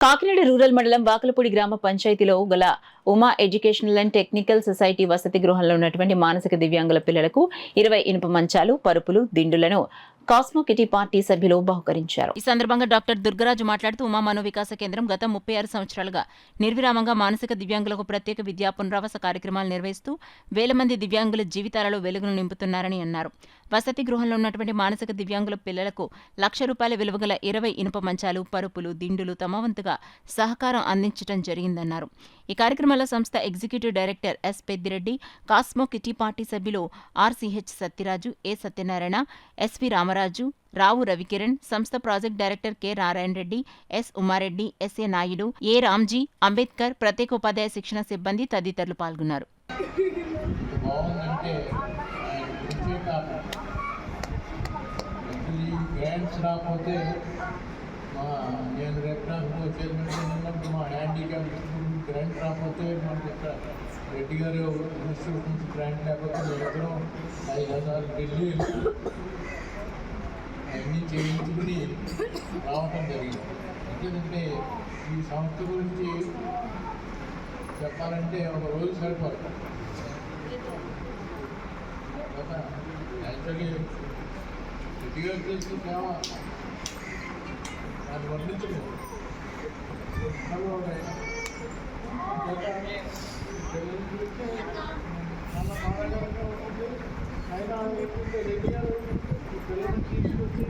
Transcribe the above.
Kakinada rural మండలం వాకలపూడి గ్రామ పంచాయతీలో గల Uma educational and technical society వసతి గృహంలో ఉన్నటువంటి మానసిక దివ్యాంగుల పిల్లలకు 20 ఇనుప మంచాలు, పరుపులు, దిండులను కాస్మో కిటీ పార్టీ సభ్యులు బహుకరించారు. ఈ సందర్భంగా డాక్టర్ దుర్గరాజు మాట్లాడుతూ ఉమా మనోవికాస కేంద్రం గత 36 సంవత్సరాలుగా నిర్విరామంగా మానసిక దివ్యాంగులకు ప్రత్యేక విద్యా పునరావాస కార్యక్రమాలు నిర్వహిస్తూ వేల మంది దివ్యాంగుల జీవితాలలో వెలుగును నింపుతున్నారని అన్నారు. వసతి గృహంలో ఉన్నటువంటి మానసిక దివ్యాంగుల పిల్లలకు ₹1,00,000 విలువగల 20 ఇనుప మంచాలు, పరుపులు, దిండులు తమ వంతుగా సహకారం అందించడం జరిగిందన్నారు. ఈ కార్యక్రమంలో సంస్థ executive director S Peddireddy, cosmo kitty party సభ్యులు RCH Satyaraju, A Satyanarayana, SV Ramaraju, Rao Ravikiran, సంస్థ project director K Narayana Reddy, S Umareddy, SA Naidu, A Ramji, Ambedkar, ప్రత్యేక ఉపాధ్యాయ శిక్షణ సిబ్బంది తదితరులు పాల్గొన్నారు. నేను రేపు చైర్మన్ ఉన్నప్పుడు మా హ్యాండిక్యాప్ గ్రాంట్ రాకపోతే మనకి ఇక్కడ రెడ్డి గారు ఇన్స్టిట్యూట్ నుంచి గ్రాంట్ లేకపోతే మేమిద్దరం 5,000 ఢిల్లీ అన్నీ చేయించుకుని రావటం జరిగింది. ఎందుకంటే ఈ సంస్థ గురించి చెప్పాలంటే ఒక రోజు సరిపోతుంది. యాక్చువల్లీ రెడ్డి గారు చేసిన సేవ దాన్ని వర్ణించలేదు. పిల్లల గురించి చాలా బాగా ఉంటుంది. అయినా రెడ్డి గారు ఈ పిల్లల్ని తీసుకొచ్చి